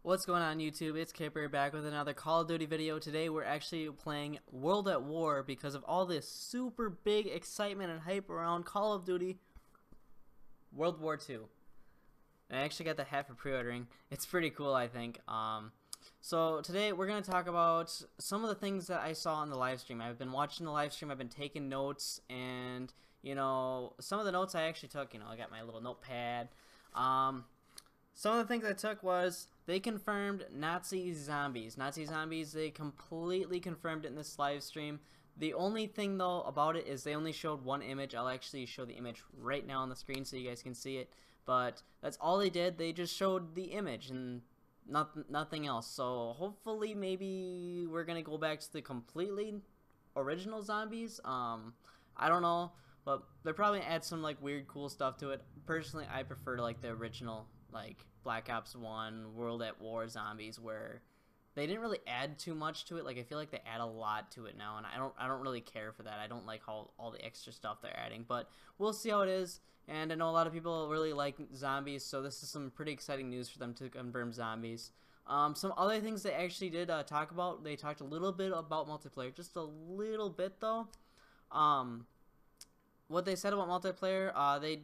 What's going on YouTube? It's Caper back with another Call of Duty video. Today we're actually playing World at War because of all this super big excitement and hype around Call of Duty World War 2. I actually got the hat for pre-ordering. It's pretty cool, I think. So today we're going to talk about some of the things that I saw on the live stream. I've been watching the live stream, I've been taking notes, and some of the notes I actually took, I got my little notepad. Some of the things I took was they confirmed Nazi zombies. Nazi zombies, they completely confirmed it in this live stream. The only thing though about it is they only showed one image. I'll actually show the image right now on the screen so you guys can see it. But that's all they did. They just showed the image and nothing else. So hopefully maybe we're gonna go back to the completely original zombies. I don't know, but they're probably gonna add some like weird cool stuff to it. Personally, I prefer like the original, like Black Ops 1 World at War zombies, where they didn't really add too much to it. Like I feel like they add a lot to it now, and I don't really care for that. I don't like all the extra stuff they're adding, but we'll see how it is. And I know a lot of people really like zombies, so this is some pretty exciting news for them to confirm zombies. Some other things they actually did talk about. They talked a little bit about multiplayer, just a little bit though. What they said about multiplayer, they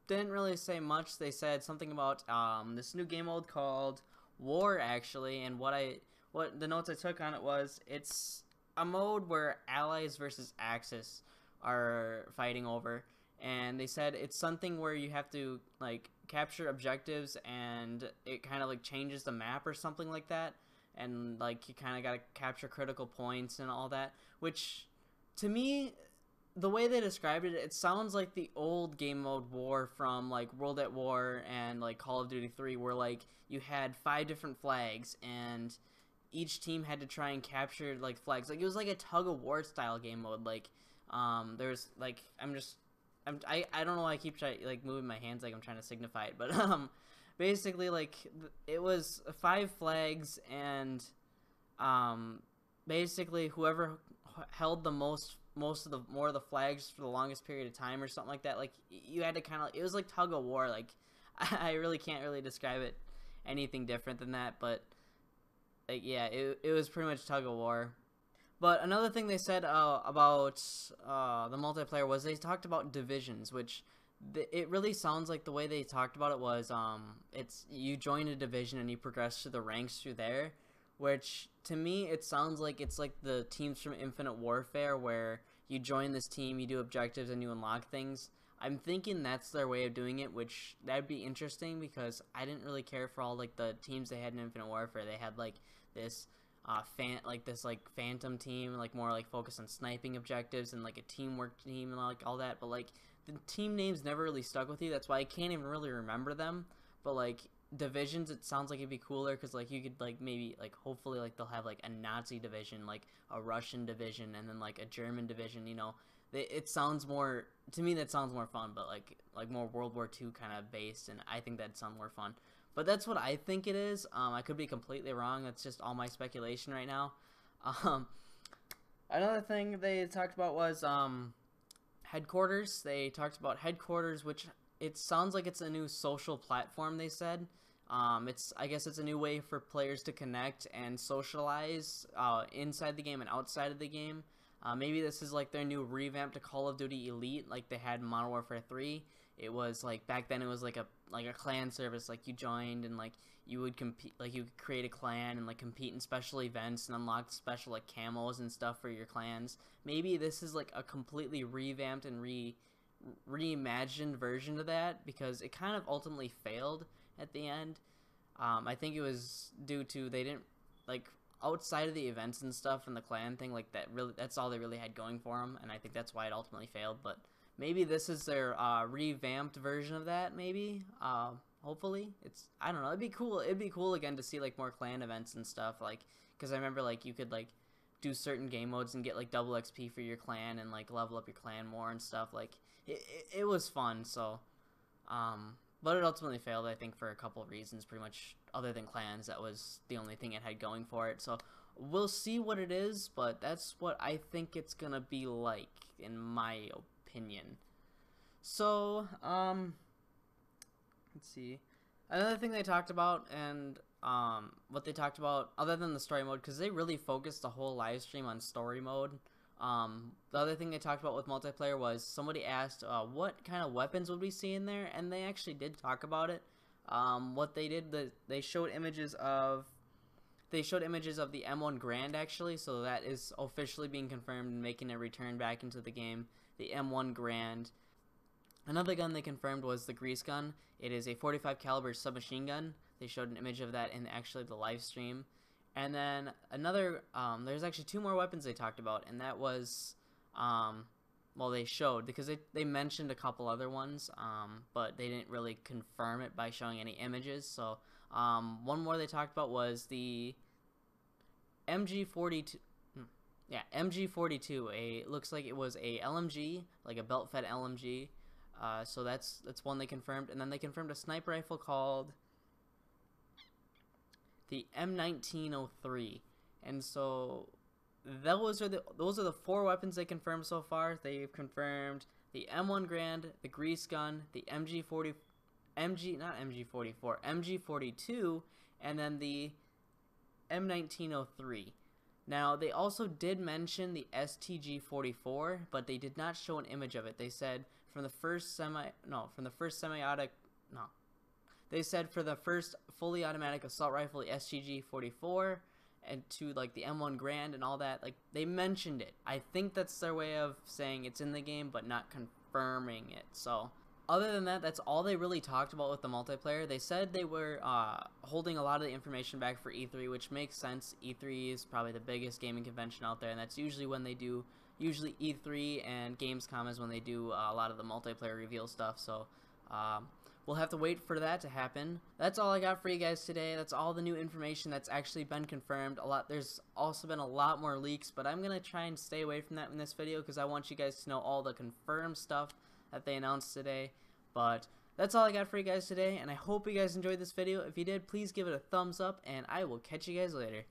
didn't really say much. They said something about this new game mode called War, actually, and what the notes I took on it was it's a mode where allies versus Axis are fighting over, and they said it's something where you have to like capture objectives, and it kind of like changes the map or something like that, and like you kind of got to capture critical points and all that, which to me, the way they described it, it sounds like the old game mode War from like World at War and like Call of Duty 3, where like you had 5 different flags and each team had to try and capture like flags. Like it was like a tug of war style game mode. Like there's like I don't know why I keep like moving my hands like I'm trying to signify it, but basically like it was 5 flags, and basically whoever held the more of the flags for the longest period of time or something like that, like you had to kind of, it was like tug of war. Like I really can't really describe it anything different than that, but like yeah, it was pretty much tug of war. But another thing they said about the multiplayer was they talked about divisions, which it really sounds like the way they talked about it was it's you join a division and you progress through the ranks through there, which to me it sounds like it's like the teams from Infinite Warfare, where you join this team, you do objectives, and you unlock things. I'm thinking that's their way of doing it, which that'd be interesting because I didn't really care for all like the teams they had in Infinite Warfare. They had like this phantom team, like more like focused on sniping objectives, and like a teamwork team and like all that, but like the team names never really stuck with you. That's why I can't even really remember them. But like divisions, it sounds like it'd be cooler because like you could like maybe like hopefully like they'll have like a Nazi division, like a Russian division, and then like a German division. It sounds more, to me that sounds more fun, but like more World War II kind of based, and I think that'd sound more fun. But that's what I think it is. I could be completely wrong. That's just all my speculation right now. Another thing they talked about was headquarters. They talked about headquarters, which it sounds like it's a new social platform, they said. I guess it's a new way for players to connect and socialize inside the game and outside of the game. Maybe this is like their new revamp to Call of Duty Elite, like they had in Modern Warfare 3. It was like back then it was like a clan service. Like you joined and like you would compete, like you could create a clan and like compete in special events and unlock special like camos and stuff for your clans. Maybe this is like a completely revamped and reimagined version of that, because it kind of ultimately failed at the end. I think it was due to they didn't like outside of the events and stuff and the clan thing, like that's all they really had going for them, and I think that's why it ultimately failed. But maybe this is their revamped version of that. Maybe hopefully I don't know, it'd be cool again to see like more clan events and stuff, like because I remember like you could like do certain game modes and get like double XP for your clan and like level up your clan more and stuff. Like it was fun. So but it ultimately failed, I think, for a couple of reasons, pretty much other than clans. That was the only thing it had going for it. So we'll see what it is, but that's what I think it's gonna be like, in my opinion. So let's see. Another thing they talked about, and what they talked about other than the story mode, because they really focused the whole live stream on story mode. The other thing they talked about with multiplayer was somebody asked what kind of weapons would we see in there, and they actually did talk about it. What they did, they showed images of the M1 Grand actually, so that is officially being confirmed and making a return back into the game. The M1 Grand. Another gun they confirmed was the Grease Gun. It is a 45 caliber submachine gun. They showed an image of that in actually the live stream. And then another, there's actually two more weapons they talked about, and that was, well, they showed, because they mentioned a couple other ones, but they didn't really confirm it by showing any images. So one more they talked about was the MG42. Yeah, MG42. Looks like it was a LMG, like a belt-fed LMG. So that's one they confirmed, and then they confirmed a sniper rifle called the M1903. And so those are the four weapons they confirmed so far. They've confirmed the M1 Grand, the Grease Gun, the MG42, and then the M1903. Now, they also did mention the STG-44, but they did not show an image of it. They said they said for the first fully automatic assault rifle, the STG-44, and to like the M1 Grand and all that, like they mentioned it. I think that's their way of saying it's in the game, but not confirming it. So other than that, that's all they really talked about with the multiplayer. They said they were holding a lot of the information back for E3, which makes sense. E3 is probably the biggest gaming convention out there, and that's usually when they do, usually E3 and Gamescom is when they do a lot of the multiplayer reveal stuff. So we'll have to wait for that to happen. That's all I got for you guys today. That's all the new information that's actually been confirmed. There's also been a lot more leaks, but I'm gonna try and stay away from that in this video because I want you guys to know all the confirmed stuff that they announced today. But that's all I got for you guys today, and I hope you guys enjoyed this video. If you did, please give it a thumbs up, and I will catch you guys later.